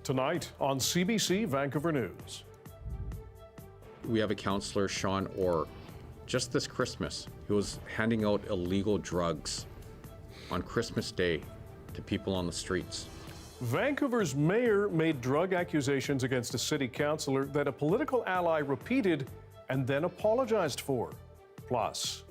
Tonight on CBC Vancouver News. We have a councillor, Sean Orr, just this Christmas, who was handing out illegal drugs on Christmas Day to people on the streets. Vancouver's mayor made drug accusations against a city councillor that a political ally repeated and then apologized for. Plus,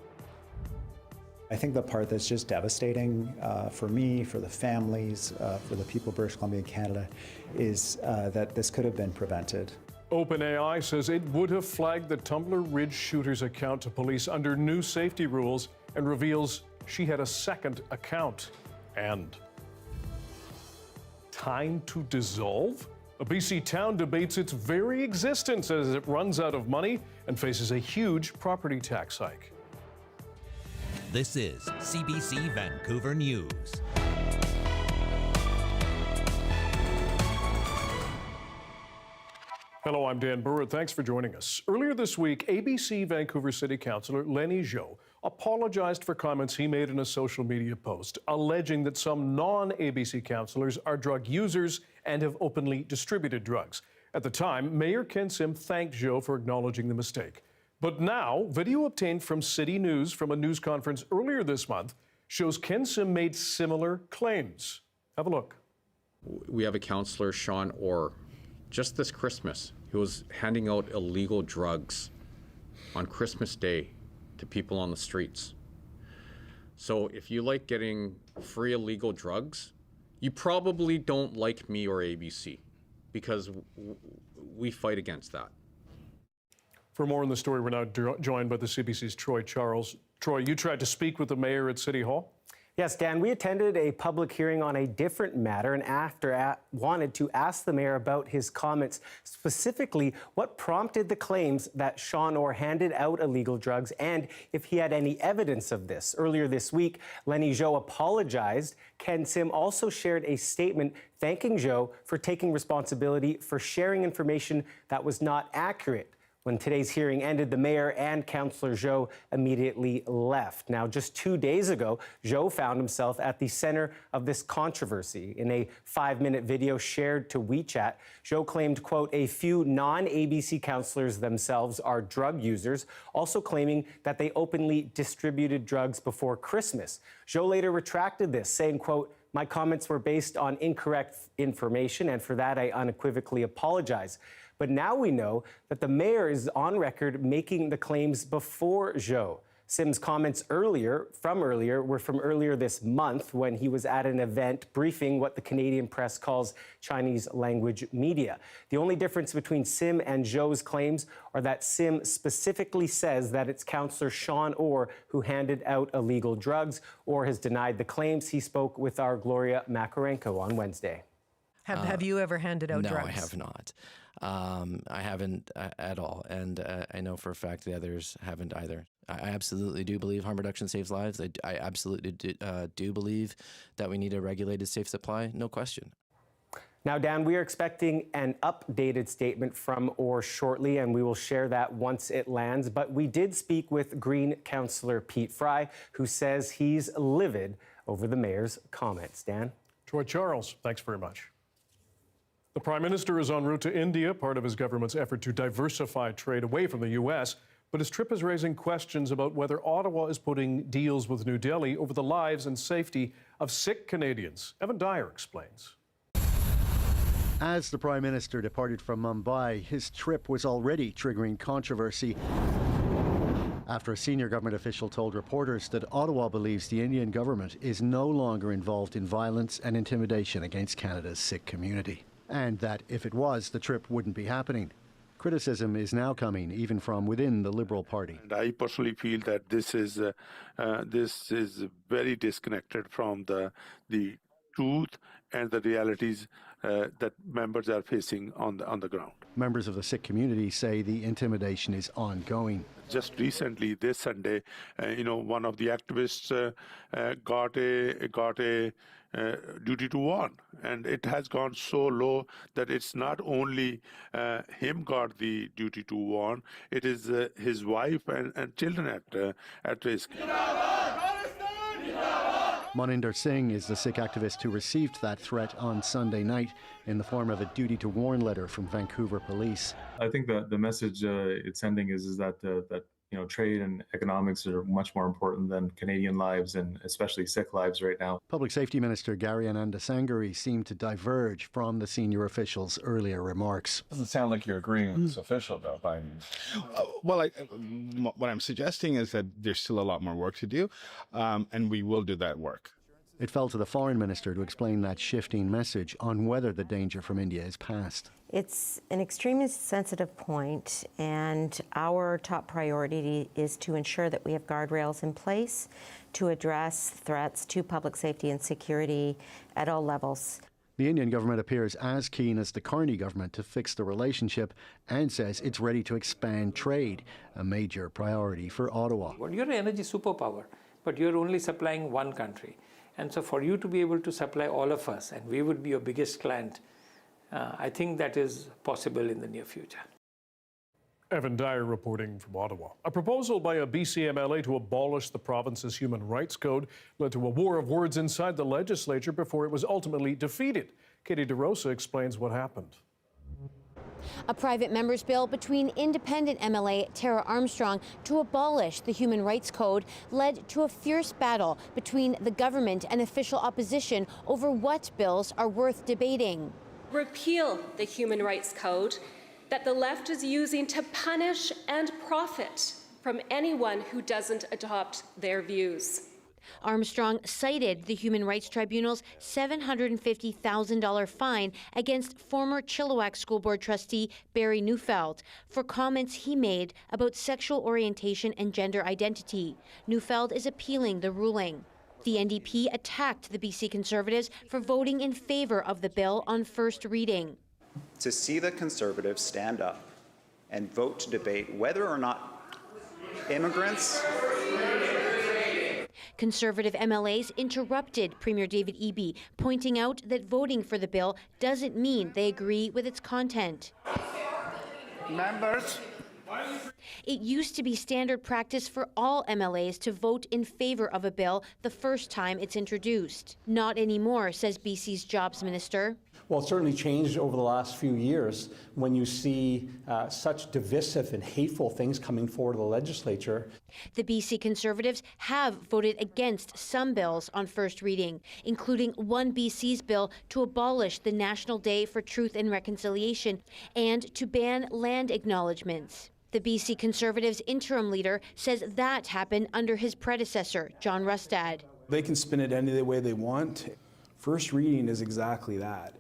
I think the part that's just devastating for me, for the families, for the people of British Columbia and Canada, is that this could have been prevented. OpenAI says it would have flagged the Tumbler Ridge shooter's account to police under new safety rules and reveals she had a second account. And time to dissolve? A BC town debates its very existence as it runs out of money and faces a huge property tax hike. This is CBC Vancouver News. Hello, I'm Dan Burritt. Thanks for joining us. Earlier this week, ABC Vancouver City Councillor Lenny Zhou apologized for comments he made in a social media post, alleging that some non-ABC councillors are drug users and have openly distributed drugs. At the time, Mayor Ken Sim thanked Zhou for acknowledging the mistake. But now, video obtained from City News from a news conference earlier this month shows Ken Sim made similar claims. Have a look. We have a councillor, Sean Orr, just this Christmas, who was handing out illegal drugs on Christmas Day to people on the streets. So if you like getting free illegal drugs, you probably don't like me or ABC, because we fight against that. For more on the story, we're now joined by the CBC's Troy Charles. Troy, you tried to speak with the mayor at City Hall? Yes, Dan, we attended a public hearing on a different matter and wanted to ask the mayor about his comments, specifically what prompted the claims that Sean Orr handed out illegal drugs and if he had any evidence of this. Earlier this week, Lenny Zhou apologized. Ken Sim also shared a statement thanking Zhou for taking responsibility for sharing information that was not accurate. When today's hearing ended, the mayor and Councillor Zhou immediately left. Now, just 2 days ago, Zhou found himself at the center of this controversy. In a 5-minute video shared to WeChat, Zhou claimed, quote, a few non-ABC councillors themselves are drug users, also claiming that they openly distributed drugs before Christmas. Zhou later retracted this, saying, quote, my comments were based on incorrect information, and for that I unequivocally apologize. But now we know that the mayor is on record making the claims before Zhou. Sim's comments were from earlier this month when he was at an event briefing what the Canadian press calls Chinese language media. The only difference between Sim and Zhou's claims are that Sim specifically says that it's Councillor Sean Orr who handed out illegal drugs. Orr has denied the claims. He spoke with our Gloria Makarenko on Wednesday. Have you ever handed out drugs? No, I have not. I haven't at all, and I know for a fact the others haven't either. I absolutely do believe harm reduction saves lives. I absolutely do believe that we need a regulated safe supply, no question. Now, Dan, we are expecting an updated statement from Orr shortly, and we will share that once it lands. But we did speak with Green Councillor Pete Fry, who says he's livid over the mayor's comments. Dan? Troy Charles, thanks very much. The Prime Minister is en route to India, part of his government's effort to diversify trade away from the U.S., but his trip is raising questions about whether Ottawa is putting deals with New Delhi over the lives and safety of sick Canadians. Evan Dyer explains. As the Prime Minister departed from Mumbai, his trip was already triggering controversy after a senior government official told reporters that Ottawa believes the Indian government is no longer involved in violence and intimidation against Canada's Sikh community, and that if it was, the trip wouldn't be happening. Criticism is now coming even from within the Liberal Party. And I personally feel that this is very disconnected from the truth and the realities that members are facing on the ground. Members of the Sikh community say the intimidation is ongoing. Just recently, this Sunday, one of the activists got a duty to warn, and it has gone so low that it's not only him got the duty to warn, it is his wife and children at risk. Maninder Singh is the Sikh activist who received that threat on Sunday night in the form of a duty to warn letter from Vancouver police. I think that the message it's sending is that trade and economics are much more important than Canadian lives and especially Sikh lives right now. Public Safety Minister Gary Anandasangari seemed to diverge from the senior official's earlier remarks. Doesn't sound like you're agreeing with this official about Biden. What I'm suggesting is that there's still a lot more work to do, and we will do that work. It fell to the Foreign Minister to explain that shifting message on whether the danger from India is past. It's an extremely sensitive point, and our top priority is to ensure that we have guardrails in place to address threats to public safety and security at all levels. The Indian government appears as keen as the Carney government to fix the relationship and says it's ready to expand trade, a major priority for Ottawa. Well, you're an energy superpower, but you're only supplying one country. And so for you to be able to supply all of us, and we would be your biggest client, I think that is possible in the near future. Evan Dyer reporting from Ottawa. A proposal by a BC MLA to abolish the province's human rights code led to a war of words inside the legislature before it was ultimately defeated. Katie DeRosa explains what happened. A private member's bill between independent MLA Tara Armstrong to abolish the Human Rights Code led to a fierce battle between the government and official opposition over what bills are worth debating. Repeal the Human Rights Code that the left is using to punish and profit from anyone who doesn't adopt their views. Armstrong cited the Human Rights Tribunal's $750,000 fine against former Chilliwack School Board trustee Barry Neufeld for comments he made about sexual orientation and gender identity. Neufeld is appealing the ruling. The NDP attacked the BC Conservatives for voting in favor of the bill on first reading. To see the Conservatives stand up and vote to debate whether or not immigrants. Conservative MLAs interrupted Premier David Eby, pointing out that voting for the bill doesn't mean they agree with its content. Members. It used to be standard practice for all MLAs to vote in favor of a bill the first time it's introduced. Not anymore, says BC's Jobs Minister. Well, it's certainly changed over the last few years when you see such divisive and hateful things coming forward to the legislature. The BC Conservatives have voted against some bills on first reading, including one BC's bill to abolish the National Day for Truth and Reconciliation and to ban land acknowledgements. The BC Conservatives' interim leader says that happened under his predecessor, John Rustad. They can spin it any way they want. First reading is exactly that.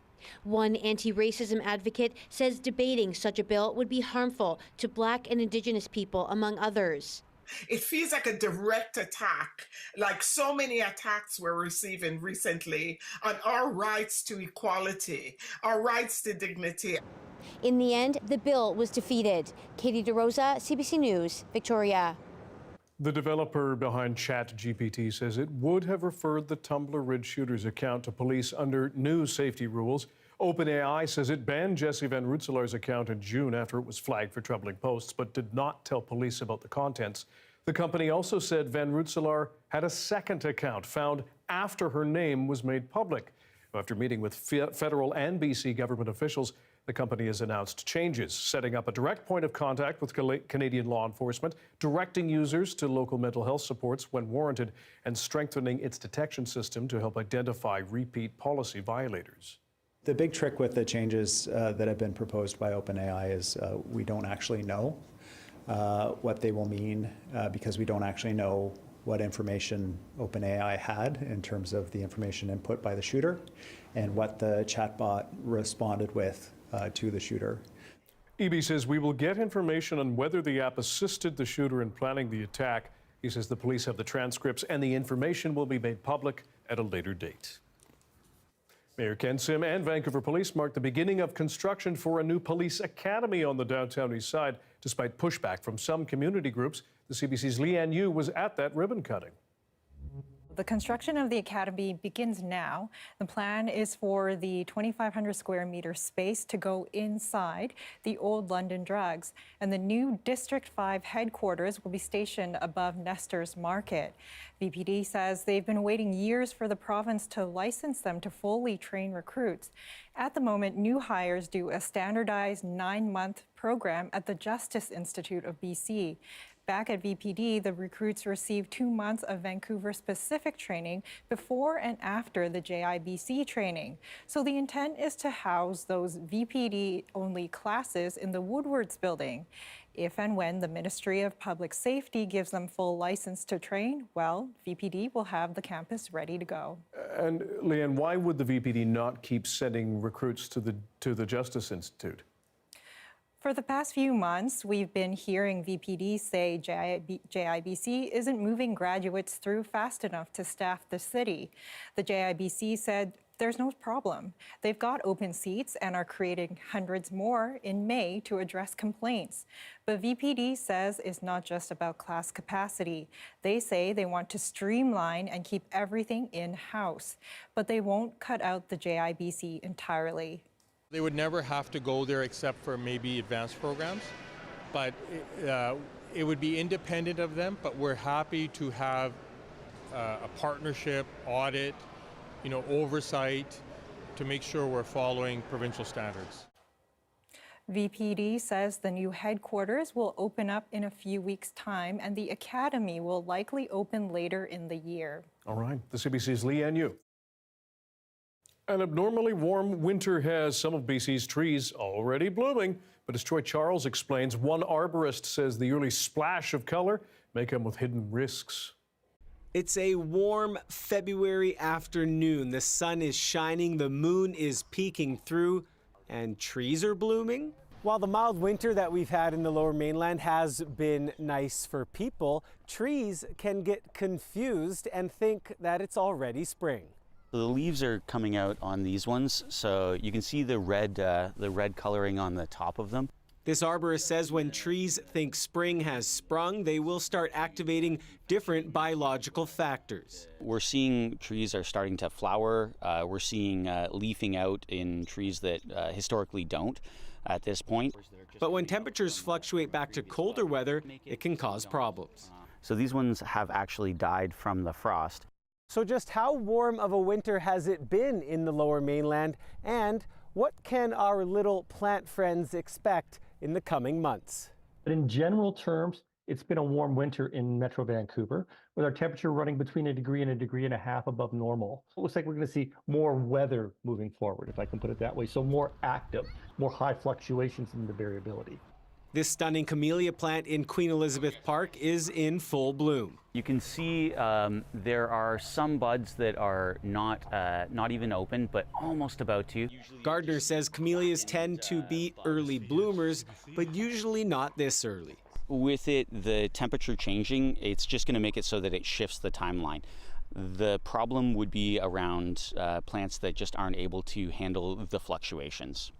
One anti-racism advocate says debating such a bill would be harmful to Black and Indigenous people, among others. It feels like a direct attack, like so many attacks we're receiving recently on our rights to equality, our rights to dignity. In the end, the bill was defeated. Katie DeRosa, CBC News, Victoria. The developer behind ChatGPT says it would have referred the Tumbler Ridge shooter's account to police under new safety rules. OpenAI says it banned Jesse Van Rutselar's account in June after it was flagged for troubling posts, but did not tell police about the contents. The company also said Van Rutselar had a second account found after her name was made public. After meeting with federal and BC government officials, the company has announced changes, setting up a direct point of contact with Canadian law enforcement, directing users to local mental health supports when warranted, and strengthening its detection system to help identify repeat policy violators. The big trick with the changes that have been proposed by OpenAI is we don't actually know what they will mean because we don't actually know what information OpenAI had in terms of the information input by the shooter and what the chatbot responded with to the shooter. Eby says we will get information on whether the app assisted the shooter in planning the attack. He says the police have the transcripts and the information will be made public at a later date. Mayor Ken Sim and Vancouver Police marked the beginning of construction for a new police academy on the downtown east side. Despite pushback from some community groups, the CBC's Leanne Yu was at that ribbon cutting. The construction of the academy begins now. The plan is for the 2,500 square meter space to go inside the old London Drugs, and the new District 5 headquarters will be stationed above Nestor's Market. VPD says they've been waiting years for the province to license them to fully train recruits. At the moment, new hires do a standardized 9-month program at the Justice Institute of BC. Back at VPD, the recruits receive 2 months of Vancouver-specific training before and after the JIBC training. So the intent is to house those VPD-only classes in the Woodwards building. If and when the Ministry of Public Safety gives them full license to train, well, VPD will have the campus ready to go. And Leanne, why would the VPD not keep sending recruits to the Justice Institute? For the past few months, we've been hearing VPD say JIBC isn't moving graduates through fast enough to staff the city. The JIBC said there's no problem. They've got open seats and are creating hundreds more in May to address complaints. But VPD says it's not just about class capacity. They say they want to streamline and keep everything in-house, but they won't cut out the JIBC entirely. They would never have to go there except for maybe advanced programs, but it would be independent of them, but we're happy to have a partnership, audit, oversight to make sure we're following provincial standards. VPD says the new headquarters will open up in a few weeks' time, and the academy will likely open later in the year. All right, the CBC's Leanne Yu. An abnormally warm winter has some of BC's trees already blooming, but as Troy Charles explains, one arborist says the early splash of color may come with hidden risks. It's a warm February afternoon. The sun is shining, the moon is peeking through, and trees are blooming. While the mild winter that we've had in the Lower Mainland has been nice for people, trees can get confused and think that it's already spring. The leaves are coming out on these ones, so you can see the red coloring on the top of them. This arborist says when trees think spring has sprung, they will start activating different biological factors. We're seeing trees are starting to flower. We're seeing leafing out in trees that historically don't at this point. But when temperatures fluctuate back to colder weather, it can cause problems. So these ones have actually died from the frost. So just how warm of a winter has it been in the Lower Mainland, and what can our little plant friends expect in the coming months? But in general terms, it's been a warm winter in Metro Vancouver, with our temperature running between 1 degree and 1.5 degrees above normal. It looks like we're going to see more weather moving forward, if I can put it that way. So more active, more high fluctuations in the variability. This stunning camellia plant in Queen Elizabeth Park is in full bloom. You can see there are some buds that are not even open, but almost about to. Gardner says camellias tend to be early bloomers, but usually not this early. With it, the temperature changing, it's just going to make it so that it shifts the timeline. The problem would be around plants that just aren't able to handle the fluctuations.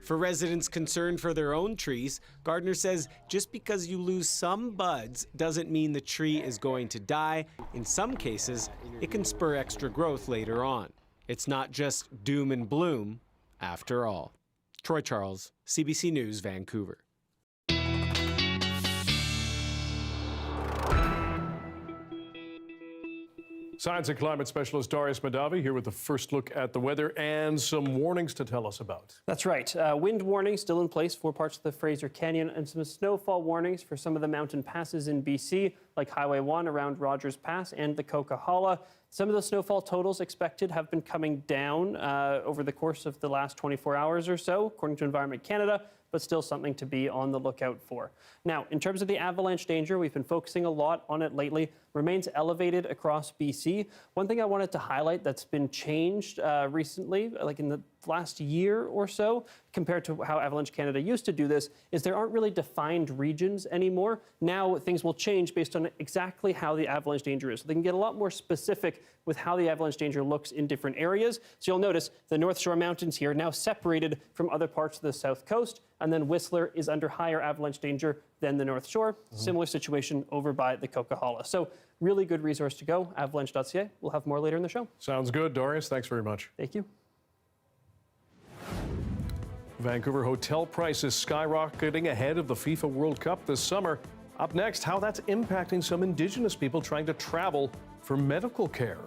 For residents concerned for their own trees, Gardner says just because you lose some buds doesn't mean the tree is going to die. In some cases, it can spur extra growth later on. It's not just doom and bloom, after all. Troy Charles, CBC News, Vancouver. Science and climate specialist Darius Madavi here with the first look at the weather and some warnings to tell us about. That's right. Wind warnings still in place for parts of the Fraser Canyon, and some snowfall warnings for some of the mountain passes in BC, like Highway 1 around Rogers Pass and the Coquihalla. Some of the snowfall totals expected have been coming down over the course of the last 24 hours or so, according to Environment Canada, but still something to be on the lookout for. Now, in terms of the avalanche danger, we've been focusing a lot on it lately, remains elevated across BC. One thing I wanted to highlight that's been changed recently, like in the last year or so, compared to how Avalanche Canada used to do this, is there aren't really defined regions anymore. Now things will change based on exactly how the avalanche danger is. So they can get a lot more specific with how the avalanche danger looks in different areas. So you'll notice the North Shore Mountains here now separated from other parts of the South Coast, and then Whistler is under higher avalanche danger than the North Shore. Similar situation over by the Coquihalla. So really good resource to go, avalanche.ca. We'll have more later in the show. Sounds good, Darius. Thanks very much. Thank you. Vancouver hotel prices skyrocketing ahead of the FIFA World Cup this summer. Up next, how that's impacting some Indigenous people trying to travel for medical care.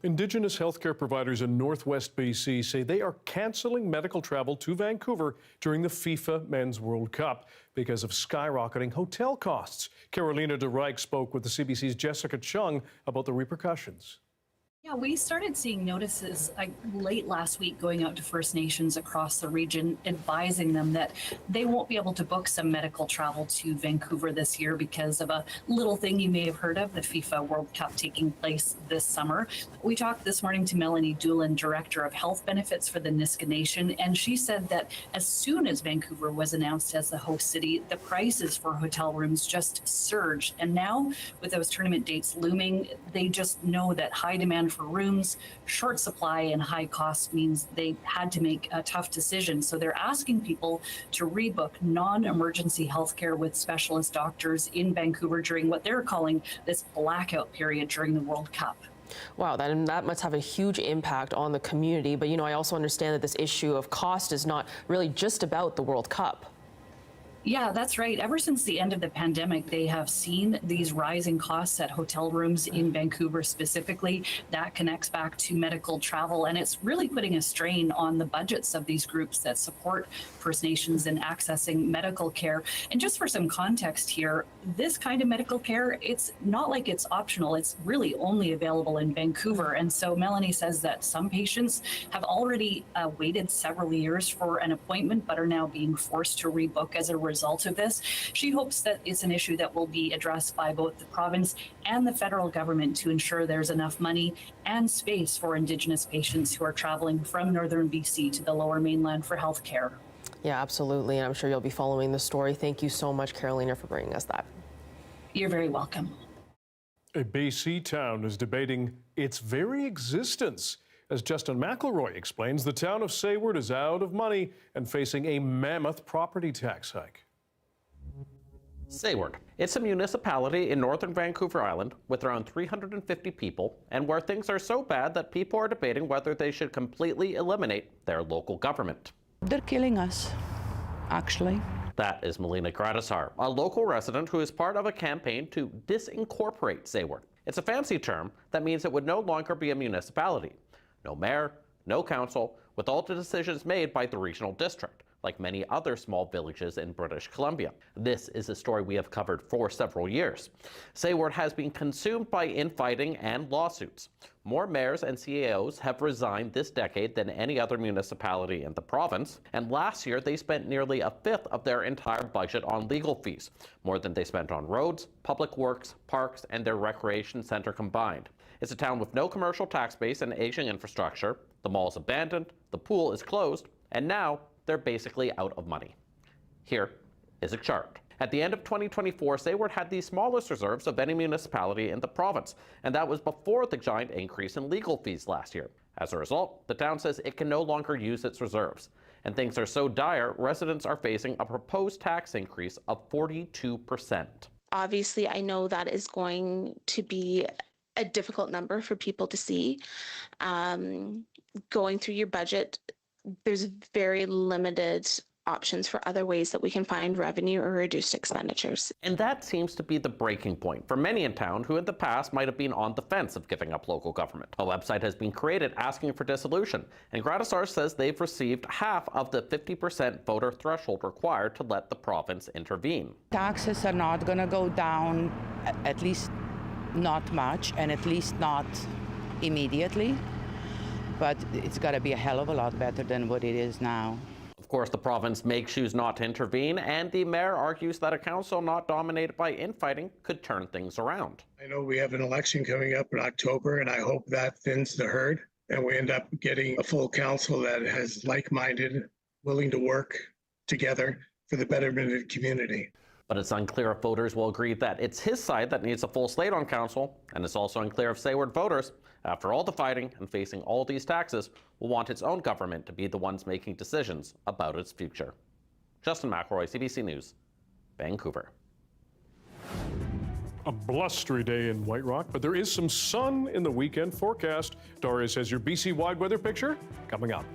Indigenous healthcare providers in Northwest BC say they are cancelling medical travel to Vancouver during the FIFA Men's World Cup because of skyrocketing hotel costs. Carolina de Rijk spoke with the CBC's Jessica Chung about the repercussions. Yeah, we started seeing notices late last week going out to First Nations across the region, advising them that they won't be able to book some medical travel to Vancouver this year because of a little thing you may have heard of, the FIFA World Cup taking place this summer. We talked this morning to Melanie Doolin, Director of Health Benefits for the Niska Nation, and she said that as soon as Vancouver was announced as the host city, the prices for hotel rooms just surged. And now, with those tournament dates looming, they just know that high demand for rooms, short supply, and high cost means they had to make a tough decision. So they're asking people to rebook non-emergency healthcare with specialist doctors in Vancouver during what they're calling this blackout period during the World Cup. Wow, that must have a huge impact on the community. But, you know, I also understand that this issue of cost is not really just about the World Cup. Yeah, that's right. Ever since the end of the pandemic, they have seen these rising costs at hotel rooms in Vancouver specifically. That connects back to medical travel, and it's really putting a strain on the budgets of these groups that support First Nations in accessing medical care. And just for some context here, this kind of medical care, it's not like it's optional. It's really only available in Vancouver. And so Melanie says that some patients have already waited several years for an appointment, but are now being forced to rebook as a result of this. She hopes that it's an issue that will be addressed by both the province and the federal government to ensure there's enough money and space for Indigenous patients who are traveling from northern BC to the Lower Mainland for health care. Yeah, absolutely. And I'm sure you'll be following the story. Thank you so much, Carolina, for bringing us that. You're very welcome. A BC town is debating its very existence. As Justin McElroy explains, the town of Sayward is out of money and facing a mammoth property tax hike. Sayward. It's a municipality in northern Vancouver Island with around 350 people, and where things are so bad that people are debating whether they should completely eliminate their local government. They're killing us, actually. That is Melina Gradisar, a local resident who is part of a campaign to disincorporate Sayward. It's a fancy term that means it would no longer be a municipality. No mayor, no council, with all the decisions made by the regional district, like many other small villages in British Columbia. This is a story we have covered for several years. Sayward has been consumed by infighting and lawsuits. More mayors and CAOs have resigned this decade than any other municipality in the province, and last year they spent nearly a fifth of their entire budget on legal fees, more than they spent on roads, public works, parks, and their recreation center combined. It's a town with no commercial tax base and aging infrastructure. The mall's abandoned, the pool is closed, and now they're basically out of money. Here is a chart. At the end of 2024, Sayward had the smallest reserves of any municipality in the province, and that was before the giant increase in legal fees last year. As a result, the town says it can no longer use its reserves. And things are so dire, residents are facing a proposed tax increase of 42%. Obviously, I know that is going to be a difficult number for people to see. Going through your budget, there's very limited options for other ways that we can find revenue or reduced expenditures. And that seems to be the breaking point for many in town who in the past might have been on the fence of giving up local government. A website has been created asking for dissolution, and Gradisar says they've received half of the 50% voter threshold required to let the province intervene. Taxes are not going to go down, at least not much, and at least not immediately, but it's got to be a hell of a lot better than what it is now. Of course, the province may choose not to intervene, and the mayor argues that a council not dominated by infighting could turn things around. I know we have an election coming up in October, and I hope that thins the herd, and we end up getting a full council that is like-minded, willing to work together for the betterment of the community. But it's unclear if voters will agree that it's his side that needs a full slate on council, and it's also unclear if Sayward voters, after all the fighting and facing all these taxes, will want its own government to be the ones making decisions about its future. Justin McElroy, CBC News, Vancouver. A blustery day in White Rock, but there is some sun in the weekend forecast. Darius has your BC-wide weather picture coming up.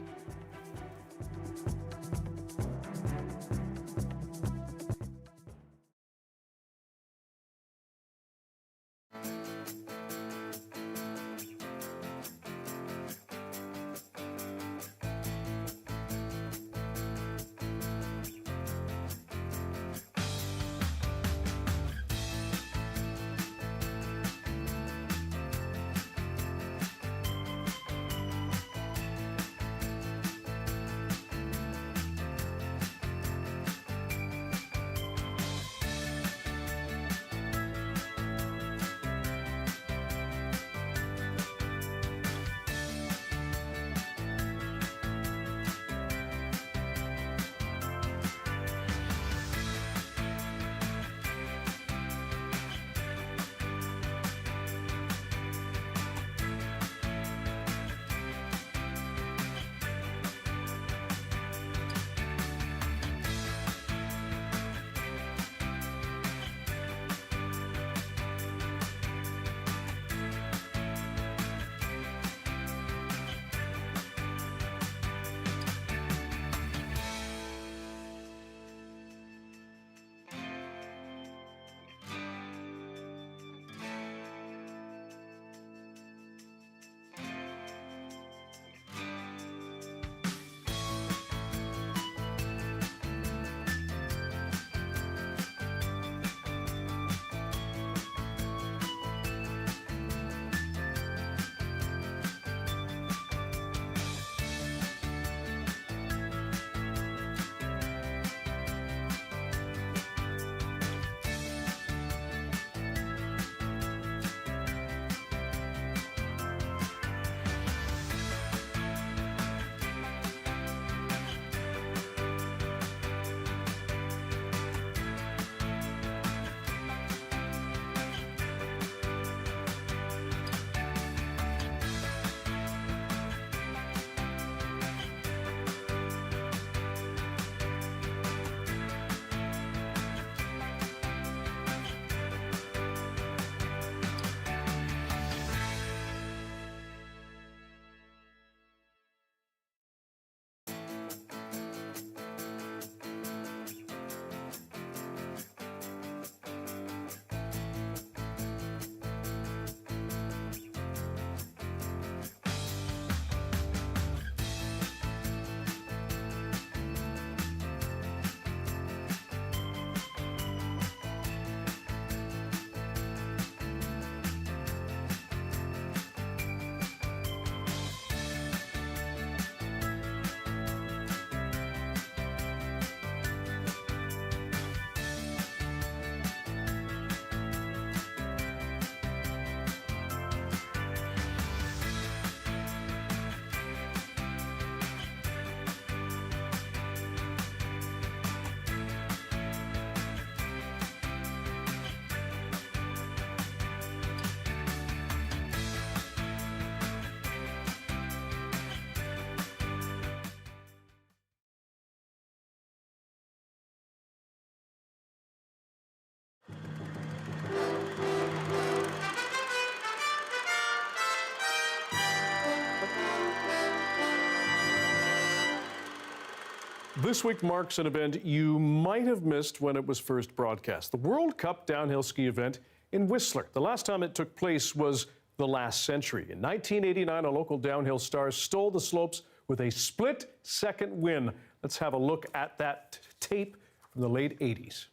This week marks an event you might have missed when it was first broadcast. The World Cup downhill ski event in Whistler. The last time it took place was the last century. In 1989, a local downhill star stole the slopes with a split-second win. Let's have a look at that tape from the late 80s.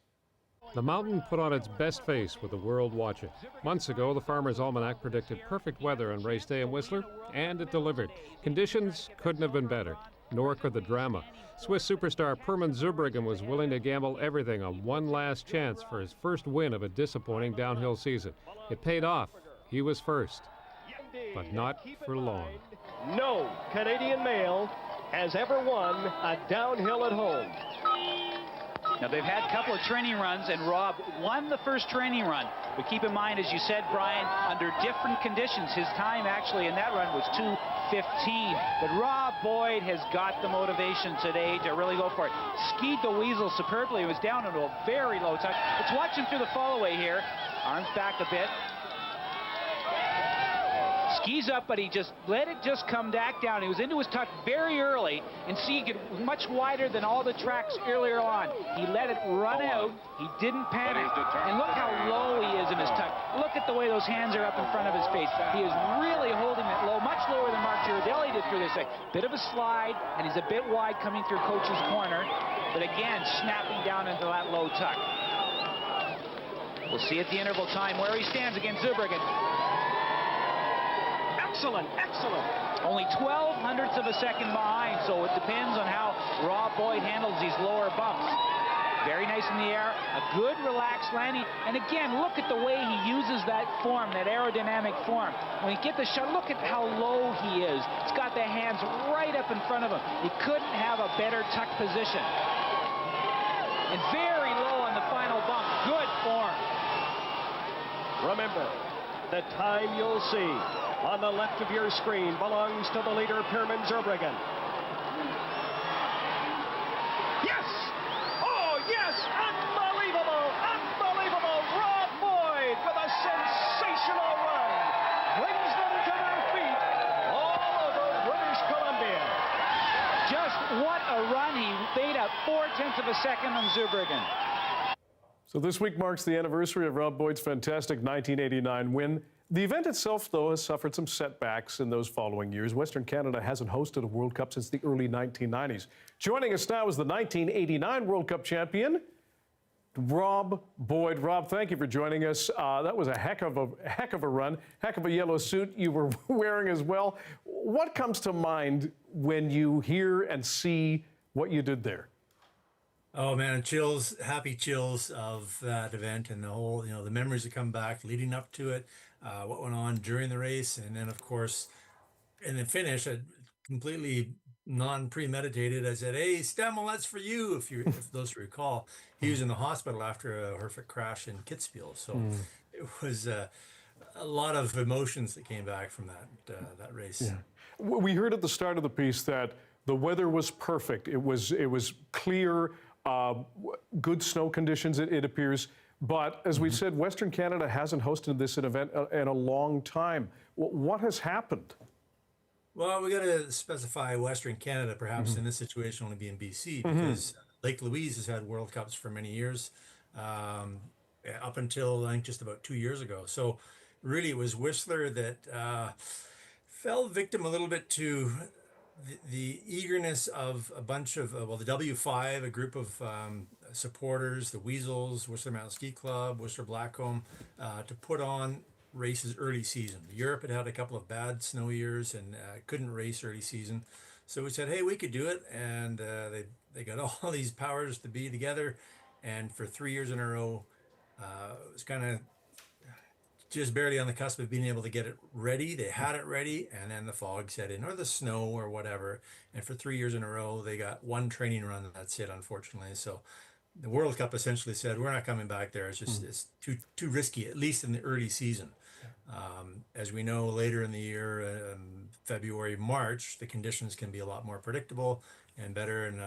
The mountain put on its best face with the world watching. Months ago, the Farmer's Almanac predicted perfect weather on race day in Whistler, and it delivered. Conditions couldn't have been better, nor could the drama. Swiss superstar Perman Zurbriggen was willing to gamble everything on one last chance for his first win of a disappointing downhill season. It paid off. He was first, but not for long. No Canadian male has ever won a downhill at home. Now, they've had a couple of training runs, and Rob won the first training run. But keep in mind, as you said, Brian, under different conditions, his time actually in that run was 2:15. But Rob Boyd has got the motivation today to really go for it. Skied the Weasel superbly. It was down into a very low touch. Let's watch him through the fall-away here. Arms back a bit. Skis up, but he just let it just come back down. He was into his tuck very early, and see, he was much wider than all the tracks earlier on. He let it run out. He didn't panic. And look how low he is in his tuck. Look at the way those hands are up in front of his face. He is really holding it low, much lower than Mark Girardelli did through this thing. Bit of a slide, and he's a bit wide coming through Coach's corner, but again, snapping down into that low tuck. We'll see at the interval time where he stands against Zurbriggen. Excellent, excellent. Only 0.12 of a second behind, so it depends on how Rob Boyd handles these lower bumps. Very nice in the air, a good relaxed landing, and again, look at the way he uses that form, that aerodynamic form. When you get the shot, look at how low he is. He's got the hands right up in front of him. He couldn't have a better tuck position. And very low on the final bump, good form. Remember, the time you'll see on the left of your screen belongs to the leader, Perman Zurbriggen. Yes! Oh, yes! Unbelievable! Unbelievable! Rob Boyd with a sensational run. Brings them to their feet all over British Columbia. Just what a run. He made up 0.4 of a second on Zurbriggen. So this week marks the anniversary of Rob Boyd's fantastic 1989 win. The event itself, though, has suffered some setbacks in those following years. Western Canada hasn't hosted a World Cup since the early 1990s. Joining us now is the 1989 World Cup champion, Rob Boyd. Rob, thank you for joining us. That was a heck of a run, heck of a yellow suit you were wearing as well. What comes to mind when you hear and see what you did there? Oh man, chills, happy chills of that event and the whole, the memories that come back leading up to it, what went on during the race, and then of course, in the finish, completely non-premeditated. I said, "Hey, Stemmel, that's for you." If those recall, he was in the hospital after a horrific crash in Kitzbühel, so it was a lot of emotions that came back from that race. Yeah. We heard at the start of the piece that the weather was perfect. It was clear. Good snow conditions, it appears. But as we've said, Western Canada hasn't hosted this event in a long time. What has happened? Well, we got to specify Western Canada, perhaps in this situation only being BC, because Lake Louise has had World Cups for many years, up until I think just about 2 years ago. So really it was Whistler that fell victim a little bit to the eagerness of a bunch of, the W5, a group of supporters, the Weasels, Whistler Mountain Ski Club, Whistler Blackcomb, to put on races early season. Europe had a couple of bad snow years and couldn't race early season. So we said, hey, we could do it. And they got all these powers to be together. And for 3 years in a row, it was kind of just barely on the cusp of being able to get it ready. They had it ready, and then the fog set in, or the snow, or whatever. And for 3 years in a row, they got one training run, and that's it, unfortunately. So the World Cup essentially said, we're not coming back there. It's just it's too risky, at least in the early season. As we know, later in the year, February, March, the conditions can be a lot more predictable and better, and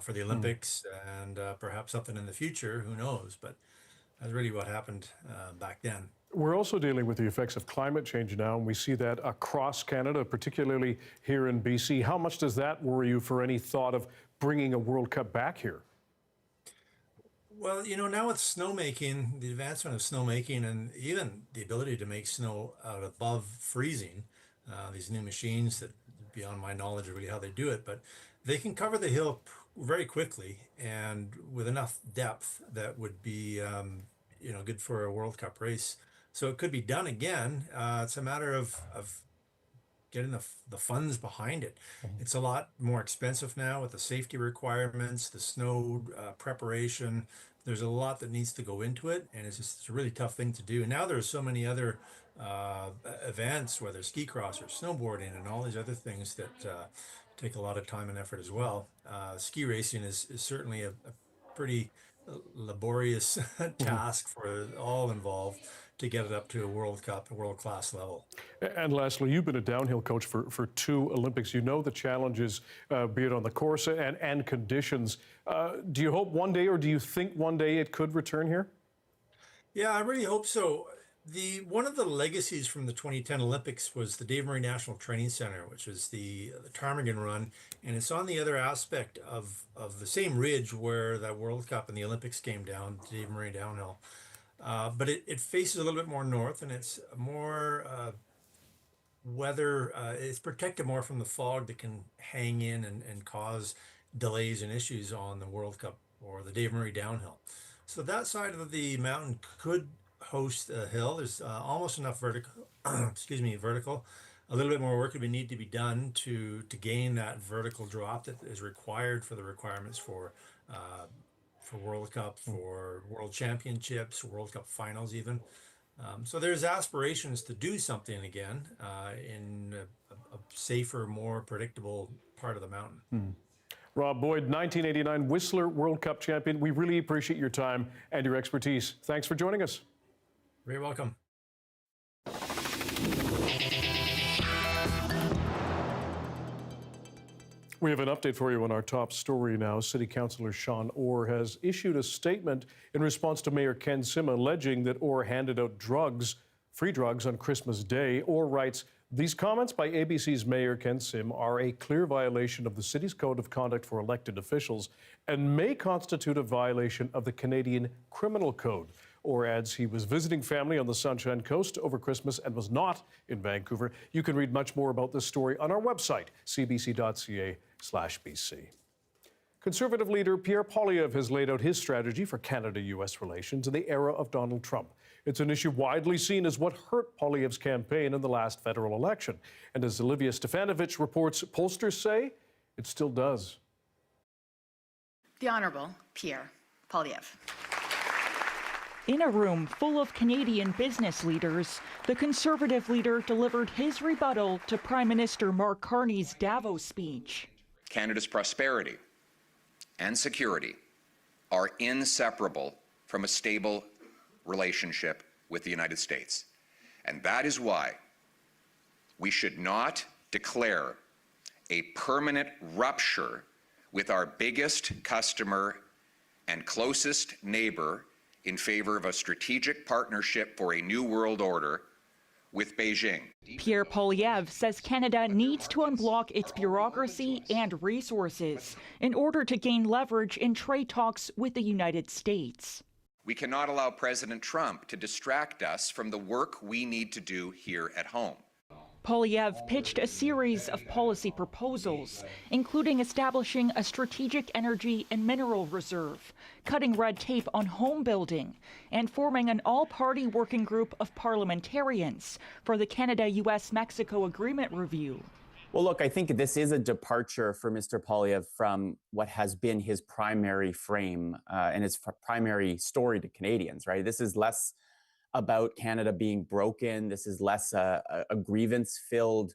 for the Olympics and perhaps something in the future. Who knows? But That's really what happened back then. We're also dealing with the effects of climate change now, and we see that across Canada, particularly here in BC. How much does that worry you for any thought of bringing a World Cup back here? Well, you know, now with snowmaking, the advancement of snowmaking and even the ability to make snow out above freezing, these new machines that, beyond my knowledge of really how they do it, but they can cover the hill very quickly and with enough depth that would be, you know, good for a World Cup race. So it could be done again. It's a matter of getting the funds behind it. It's a lot more expensive now with the safety requirements, the snow preparation. There's a lot that needs to go into it, and it's a really tough thing to do. And now there's so many other events, whether ski cross or snowboarding and all these other things that take a lot of time and effort as well. Ski racing is certainly a pretty laborious task for all involved to get it up to a World Cup, a world-class level. And lastly, you've been a downhill coach for 2 Olympics. You know the challenges, be it on the course and conditions. Do you hope one day, or do you think one day it could return here? Yeah, I really hope so. One of the legacies from the 2010 Olympics was the Dave Murray National Training Center, which is the ptarmigan run, and it's on the other aspect of the same ridge where that World Cup and the Olympics came down, Dave Murray downhill. But it faces a little bit more north, and it's more weather. It's protected more from the fog that can hang in and cause delays and issues on the World Cup or the Dave Murray downhill. So that side of the mountain could host a hill. There's almost enough vertical. Excuse me, vertical. A little bit more work would need to be done to gain that vertical drop that is required for the requirements for World Cup, for World Championships, World Cup finals even. So there's aspirations to do something again in a safer, more predictable part of the mountain. Rob Boyd, 1989 Whistler World Cup champion. We really appreciate your time and your expertise. Thanks for joining us. Very welcome. We have an update for you on our top story now. City Councillor Sean Orr has issued a statement in response to Mayor Ken Sim alleging that Orr handed out free drugs on Christmas Day. Orr writes, "These comments by ABC's Mayor Ken Sim are a clear violation of the city's code of conduct for elected officials and may constitute a violation of the Canadian Criminal Code." Orr adds he was visiting family on the Sunshine Coast over Christmas and was not in Vancouver. You can read much more about this story on our website, cbc.ca/BC. Conservative leader Pierre Poilievre has laid out his strategy for Canada-US relations in the era of Donald Trump. It's an issue widely seen as what hurt Poilievre's campaign in the last federal election. And as Olivia Stefanovich reports, pollsters say it still does. The Honourable Pierre Poilievre. In a room full of Canadian business leaders, the Conservative leader delivered his rebuttal to Prime Minister Mark Carney's Davos speech. Canada's prosperity and security are inseparable from a stable relationship with the United States. And that is why we should not declare a permanent rupture with our biggest customer and closest neighbor in favor of a strategic partnership for a new world order with Beijing. Pierre Poilievre says Canada needs to unblock its bureaucracy and resources in order to gain leverage in trade talks with the United States. We cannot allow President Trump to distract us from the work we need to do here at home. Poilievre pitched a series of policy proposals, including establishing a strategic energy and mineral reserve, cutting red tape on home building, and forming an all-party working group of parliamentarians for the Canada-US-Mexico Agreement Review. Well, look, I think this is a departure for Mr. Poilievre from what has been his primary frame and his primary story to Canadians, right? This is less about Canada being broken. This is less a grievance-filled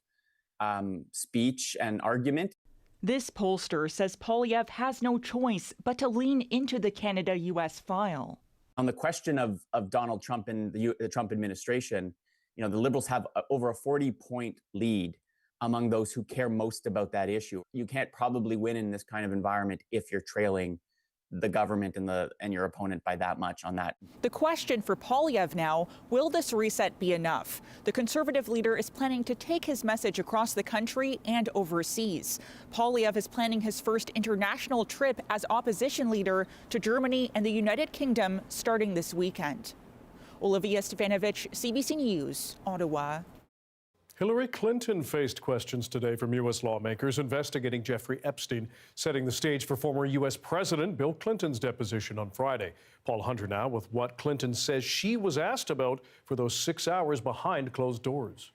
speech and argument. This pollster says Poilievre has no choice but to lean into the Canada-US file. On the question of Donald Trump and the Trump administration, you know, the Liberals have over a 40-point lead among those who care most about that issue. You can't probably win in this kind of environment if you're trailing the government and your opponent by that much on that. The question for Poilievre now, will this reset be enough? The Conservative leader is planning to take his message across the country and overseas. Poilievre is planning his first international trip as opposition leader to Germany and the United Kingdom starting this weekend. Olivia Stefanovich, CBC News, Ottawa. Hillary Clinton faced questions today from U.S. lawmakers investigating Jeffrey Epstein, setting the stage for former U.S. President Bill Clinton's deposition on Friday. Paul Hunter now with what Clinton says she was asked about for those 6 hours behind closed doors.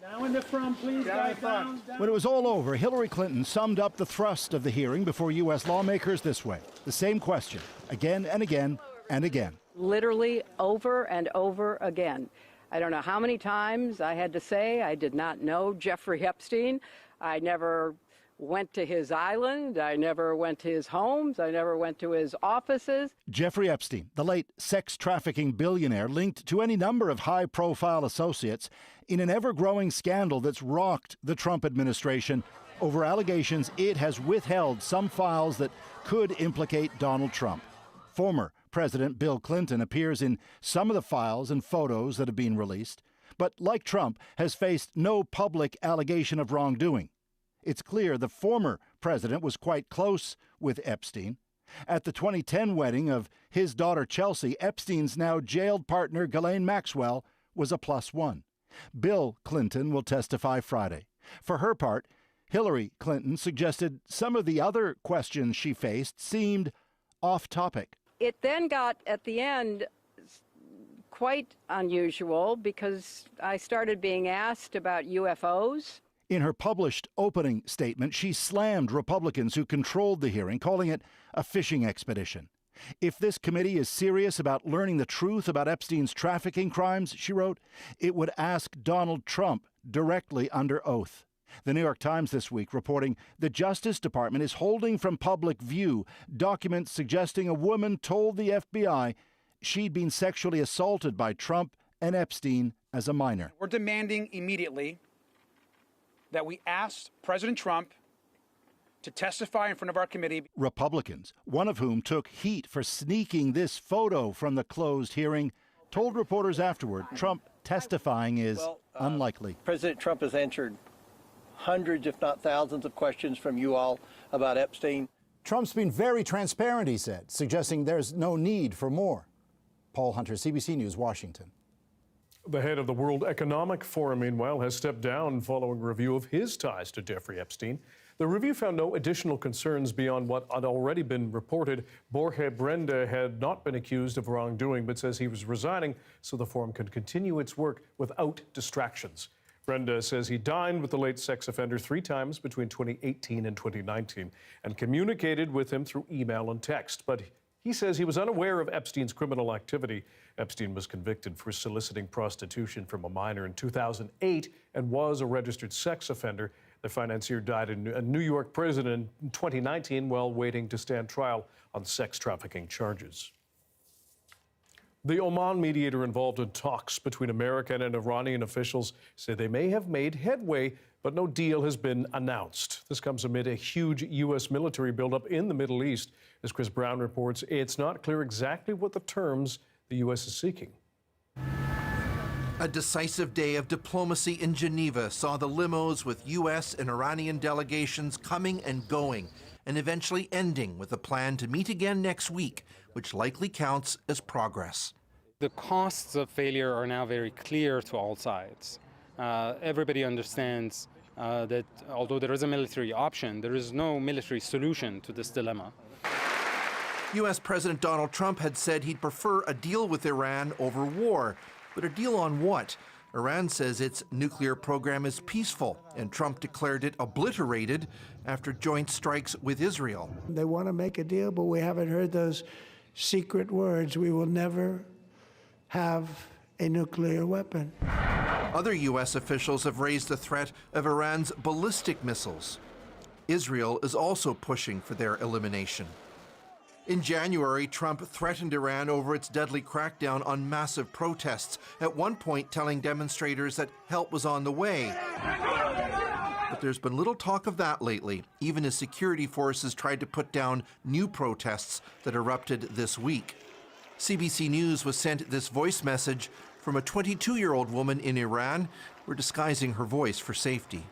Now in the front, please, guys. Down. When it was all over, Hillary Clinton summed up the thrust of the hearing before U.S. lawmakers this way. The same question, again and again and again. Literally over and over again. I don't know how many times I had to say I did not know Jeffrey Epstein. I never went to his island. I never went to his homes. I never went to his offices. Jeffrey Epstein, the late sex trafficking billionaire linked to any number of high-profile associates in an ever-growing scandal that's rocked the Trump administration over allegations it has withheld some files that could implicate Donald Trump. Former President Bill Clinton appears in some of the files and photos that have been released, but like Trump, has faced no public allegation of wrongdoing. It's clear the former president was quite close with Epstein. At the 2010 wedding of his daughter Chelsea, Epstein's now jailed partner Ghislaine Maxwell was a +1. Bill Clinton will testify Friday. For her part, Hillary Clinton suggested some of the other questions she faced seemed off topic. It then got, at the end, quite unusual because I started being asked about UFOs. In her published opening statement, she slammed Republicans who controlled the hearing, calling it a fishing expedition. If this committee is serious about learning the truth about Epstein's trafficking crimes, she wrote, it would ask Donald Trump directly under oath. The New York Times this week reporting the Justice Department is holding from public view documents suggesting a woman told the FBI she'd been sexually assaulted by Trump and Epstein as a minor. We're demanding immediately that we ask President Trump to testify in front of our committee. Republicans, one of whom took heat for sneaking this photo from the closed hearing, told reporters afterward Trump testifying is unlikely. President Trump has answered hundreds, if not thousands, of questions from you all about Epstein. Trump's been very transparent, he said, suggesting there's no need for more. Paul Hunter, CBC News, Washington. The head of the World Economic Forum, meanwhile, has stepped down following review of his ties to Jeffrey Epstein. The review found no additional concerns beyond what had already been reported. Borge Brende had not been accused of wrongdoing, but says he was resigning so the forum could continue its work without distractions. Brenda says he dined with the late sex offender 3 times between 2018 and 2019 and communicated with him through email and text. But he says he was unaware of Epstein's criminal activity. Epstein was convicted for soliciting prostitution from a minor in 2008 and was a registered sex offender. The financier died in a New York prison in 2019 while waiting to stand trial on sex trafficking charges. The Oman mediator involved in talks between American and Iranian officials say they may have made headway, but no deal has been announced. This comes amid a huge U.S. military buildup in the Middle East. As Chris Brown reports, it's not clear exactly what the terms the U.S. is seeking. A decisive day of diplomacy in Geneva saw the limos with U.S. and Iranian delegations coming and going, and eventually ending with a plan to meet again next week, which likely counts as progress. The costs of failure are now very clear to all sides. Everybody understands that although there is a military option, there is no military solution to this dilemma. U.S. President Donald Trump had said he'd prefer a deal with Iran over war. But a deal on what? Iran says its nuclear program is peaceful, and Trump declared it obliterated after joint strikes with Israel. They want to make a deal, but we haven't heard those secret words. We will never have a nuclear weapon. Other U.S. officials have raised the threat of Iran's ballistic missiles. Israel is also pushing for their elimination. In January, Trump threatened Iran over its deadly crackdown on massive protests, at one point telling demonstrators that help was on the way. But there's been little talk of that lately, even as security forces tried to put down new protests that erupted this week. CBC News was sent this voice message from a 22-year-old woman in Iran. We're disguising her voice for safety.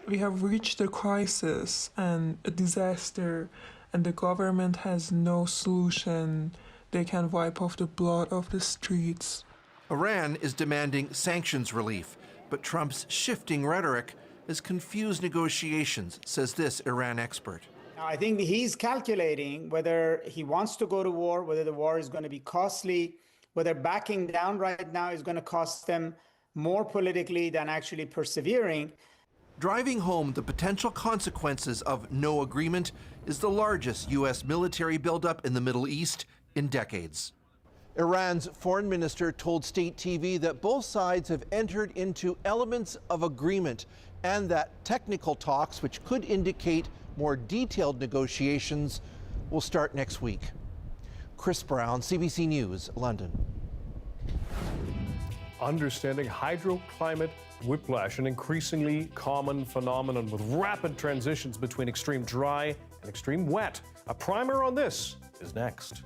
We have reached a crisis and a disaster, and the government has no solution. They can wipe off the blood of the streets. Iran is demanding sanctions relief, but Trump's shifting rhetoric has confused negotiations, says this Iran expert. I think he's calculating whether he wants to go to war, whether the war is going to be costly, whether backing down right now is going to cost them more politically than actually persevering. Driving home the potential consequences of no agreement is the largest U.S. military buildup in the Middle East in decades. Iran's foreign minister told state TV that both sides have entered into elements of agreement and that technical talks, which could indicate more detailed negotiations, will start next week. Chris Brown, CBC News, London. Understanding hydroclimate whiplash, an increasingly common phenomenon with rapid transitions between extreme dry and extreme wet. A primer on this is next.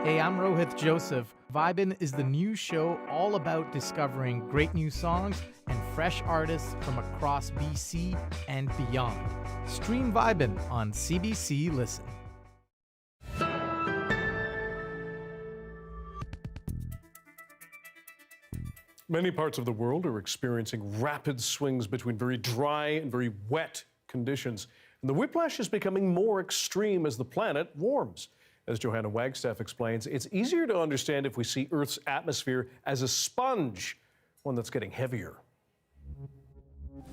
Hey, I'm Rohith Joseph. Vibin' is the new show all about discovering great new songs and fresh artists from across BC and beyond. Stream Vibin' on CBC Listen. Many parts of the world are experiencing rapid swings between very dry and very wet conditions. And the whiplash is becoming more extreme as the planet warms. As Johanna Wagstaff explains, it's easier to understand if we see Earth's atmosphere as a sponge, one that's getting heavier.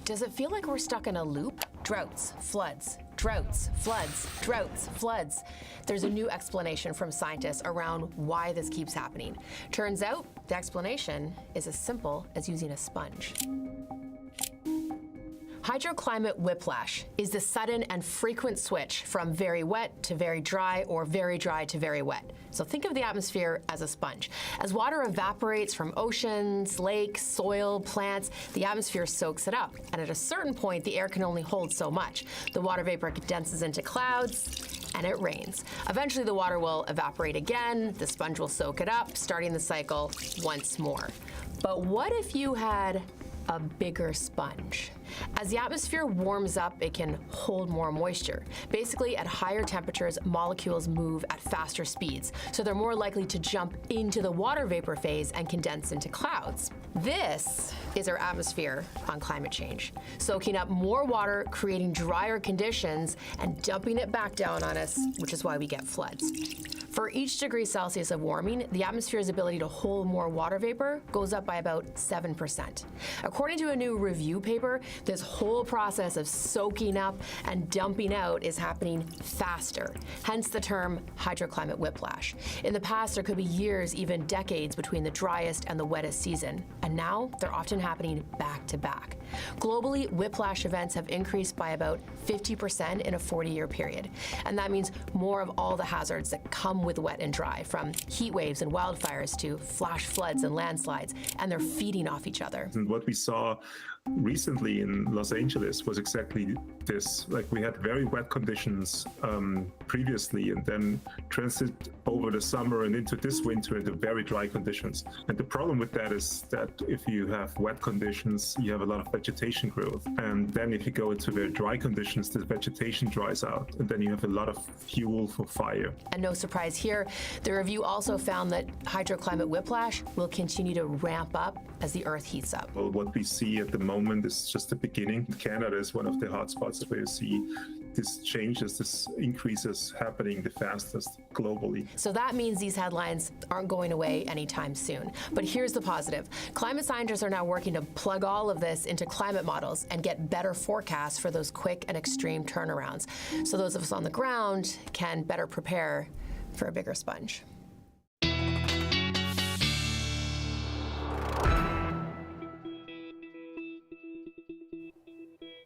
Does it feel like we're stuck in a loop? Droughts, floods, droughts, floods, droughts, floods. There's a new explanation from scientists around why this keeps happening. Turns out the explanation is as simple as using a sponge. Hydroclimate whiplash is the sudden and frequent switch from very wet to very dry or very dry to very wet. So think of the atmosphere as a sponge. As water evaporates from oceans, lakes, soil, plants, the atmosphere soaks it up. And at a certain point, the air can only hold so much. The water vapor condenses into clouds, and it rains. Eventually, the water will evaporate again, the sponge will soak it up, starting the cycle once more. But what if you had a bigger sponge? As the atmosphere warms up, it can hold more moisture. Basically, at higher temperatures, molecules move at faster speeds, so they're more likely to jump into the water vapor phase and condense into clouds. This is our atmosphere on climate change, soaking up more water, creating drier conditions, and dumping it back down on us, which is why we get floods. For each degree Celsius of warming, the atmosphere's ability to hold more water vapor goes up by about 7%. According to a new review paper, this whole process of soaking up and dumping out is happening faster, hence the term hydroclimate whiplash. In the past, there could be years, even decades, between the driest and the wettest season, and now they're often happening back to back. Globally, whiplash events have increased by about 50% in a 40-year period, and that means more of all the hazards that come with wet and dry, from heat waves and wildfires to flash floods and landslides, and they're feeding off each other. And what we saw recently in Los Angeles was exactly this. Like, we had very wet conditions previously, and then transit over the summer and into this winter into very dry conditions. And the problem with that is that if you have wet conditions, you have a lot of vegetation growth. And then if you go into very dry conditions, the vegetation dries out, and then you have a lot of fuel for fire. And no surprise here, the review also found that hydroclimate whiplash will continue to ramp up as the Earth heats up. Well, what we see at the moment is just the beginning. Canada is one of the hotspots where you see this changes, this increases happening the fastest globally. So that means these headlines aren't going away anytime soon. But here's the positive. Climate scientists are now working to plug all of this into climate models and get better forecasts for those quick and extreme turnarounds, so those of us on the ground can better prepare for a bigger sponge.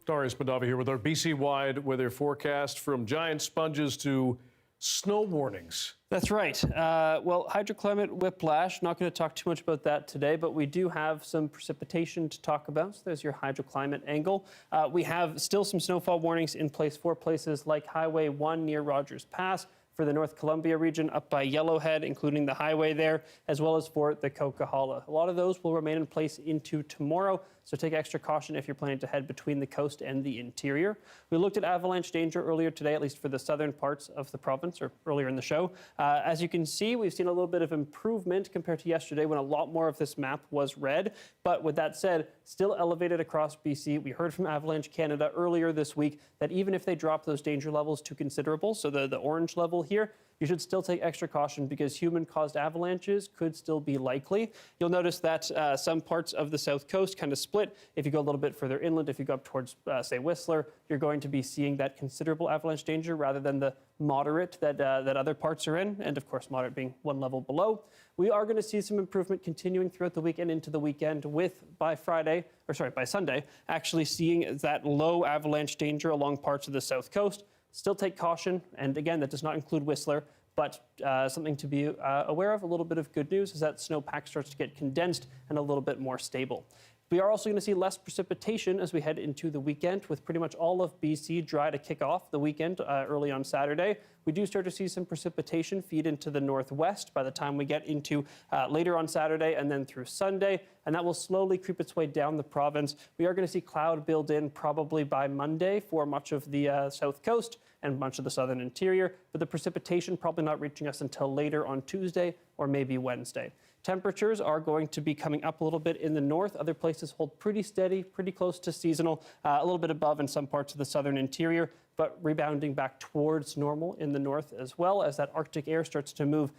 Darius Madava here with our BC-wide weather forecast, from giant sponges to snow warnings. That's right. Well, hydroclimate whiplash, not going to talk too much about that today, but we do have some precipitation to talk about. So there's your hydroclimate angle. We have still some snowfall warnings in place for places like Highway 1 near Rogers Pass, for the North Columbia region up by Yellowhead, including the highway there, as well as for the Coquihalla. A lot of those will remain in place into tomorrow, so take extra caution if you're planning to head between the coast and the interior. We looked at avalanche danger earlier today, at least for the southern parts of the province, or earlier in the show. As you can see, we've seen a little bit of improvement compared to yesterday, when a lot more of this map was red. But with that said, still elevated across BC. We heard from Avalanche Canada earlier this week that even if they drop those danger levels to considerable, so the orange level here, you should still take extra caution because human-caused avalanches could still be likely. You'll notice that some parts of the south coast kind of split. If you go a little bit further inland, if you go up towards, say, Whistler, you're going to be seeing that considerable avalanche danger rather than the moderate that other parts are in, and of course, moderate being one level below. We are going to see some improvement continuing throughout the weekend into the weekend, with by Sunday, actually seeing that low avalanche danger along parts of the south coast. Still take caution, and again, that does not include Whistler, but something to be aware of. A little bit of good news is that snowpack starts to get condensed and a little bit more stable. We are also going to see less precipitation as we head into the weekend, with pretty much all of BC dry to kick off the weekend early on Saturday. We do start to see some precipitation feed into the northwest by the time we get into later on Saturday and then through Sunday, and that will slowly creep its way down the province. We are going to see cloud build in probably by Monday for much of the south coast and much of the southern interior, but the precipitation probably not reaching us until later on Tuesday or maybe Wednesday. Temperatures are going to be coming up a little bit in the north. Other places hold pretty steady, pretty close to seasonal, a little bit above in some parts of the southern interior, but rebounding back towards normal in the north as well as that Arctic air starts to move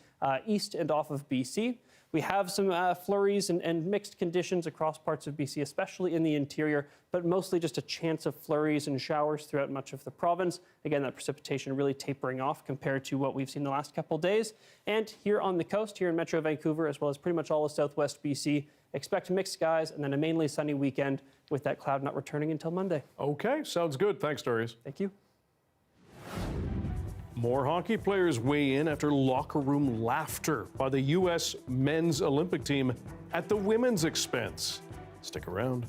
east and off of BC. We have some flurries and mixed conditions across parts of BC, especially in the interior, but mostly just a chance of flurries and showers throughout much of the province. Again, that precipitation really tapering off compared to what we've seen the last couple days. And here on the coast, here in Metro Vancouver, as well as pretty much all of southwest BC, expect mixed skies and then a mainly sunny weekend with that cloud not returning until Monday. Okay, sounds good. Thanks, Darius. Thank you. More hockey players weigh in after locker room laughter by the U.S. men's Olympic team at the women's expense. Stick around.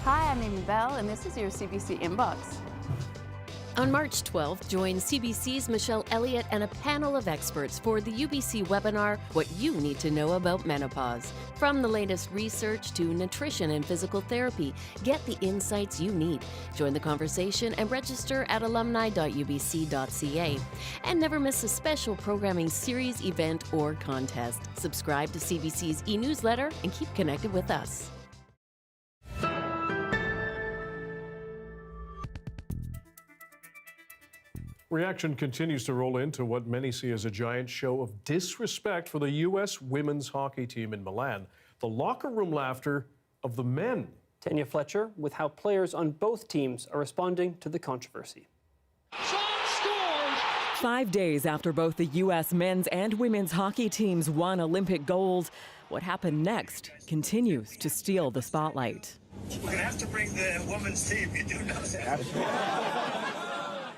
Hi, I'm Amy Bell, and this is your CBC Inbox. On March 12th, join CBC's Michelle Elliott and a panel of experts for the UBC webinar, What You Need to Know About Menopause. From the latest research to nutrition and physical therapy, get the insights you need. Join the conversation and register at alumni.ubc.ca. And never miss a special programming series, event, or contest. Subscribe to CBC's e-newsletter and keep connected with us. Reaction continues to roll into what many see as a giant show of disrespect for the U.S. women's hockey team in Milan. The locker room laughter of the men. Tanya Fletcher with how players on both teams are responding to the controversy. 5 days after both the U.S. men's and women's hockey teams won Olympic gold, what happened next continues to steal the spotlight. We're going to have to bring the women's team. You do know that.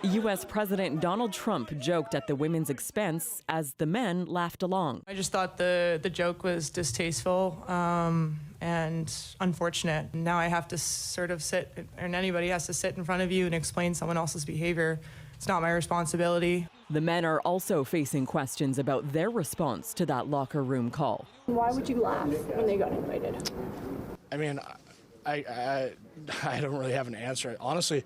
U.S. President Donald Trump joked at the women's expense as the men laughed along. I just thought the joke was distasteful and unfortunate. Now I have to sort of sit, and anybody has to sit in front of you and explain someone else's behavior. It's not my responsibility. The men are also facing questions about their response to that locker room call. Why would you laugh when they got invited? I mean, I don't really have an answer. Honestly,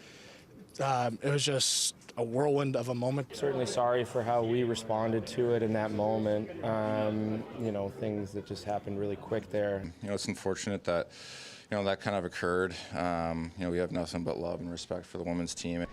it was just a whirlwind of a moment. Certainly sorry for how we responded to it in that moment. You know, things that just happened really quick there. You know, it's unfortunate that, you know, that kind of occurred. You know, we have nothing but love and respect for the women's team.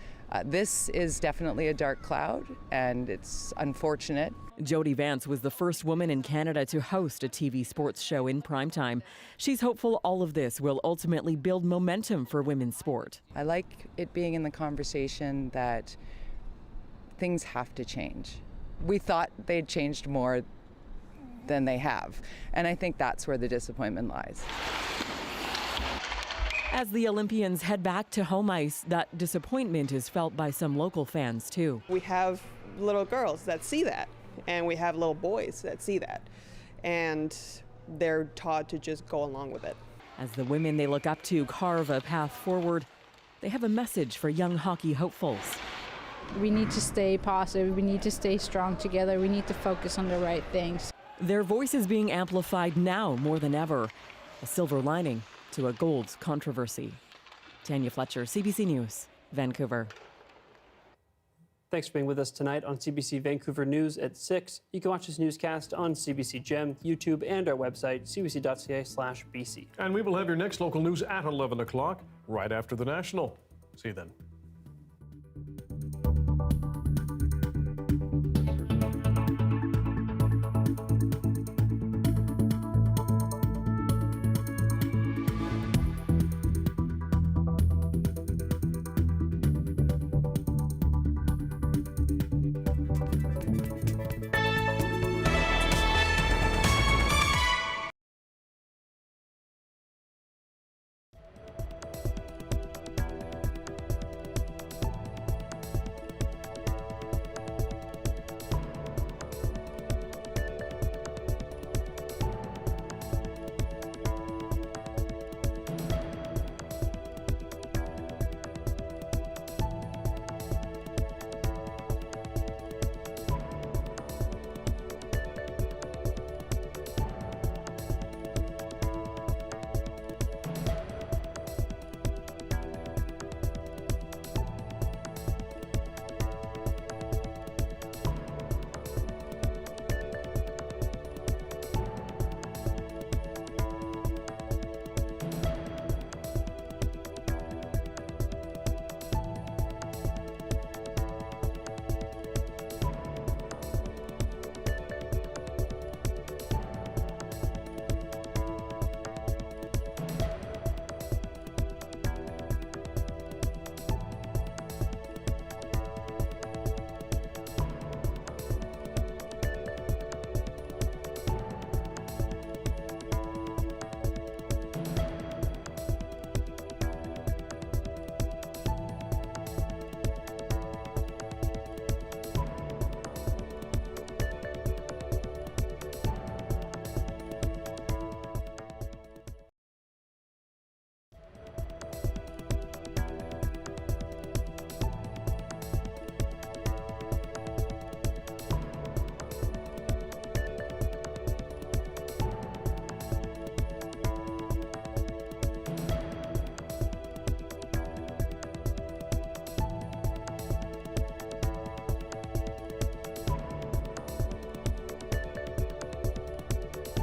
This is definitely a dark cloud, and it's unfortunate. Jody Vance was the first woman in Canada to host a TV sports show in primetime. She's hopeful all of this will ultimately build momentum for women's sport. I like it being in the conversation that things have to change. We thought they'd changed more than they have, and I think that's where the disappointment lies. As the Olympians head back to home ice, that disappointment is felt by some local fans too. We have little girls that see that, and we have little boys that see that, and they're taught to just go along with it. As the women they look up to carve a path forward, they have a message for young hockey hopefuls. We need to stay positive, we need to stay strong together, we need to focus on the right things. Their voice is being amplified now more than ever, a silver lining to a gold controversy. Tanya Fletcher, CBC News, Vancouver. Thanks for being with us tonight on CBC Vancouver News at 6. You can watch this newscast on CBC Gem, YouTube, and our website, cbc.ca/BC. And we will have your next local news at 11 o'clock, right after the National. See you then.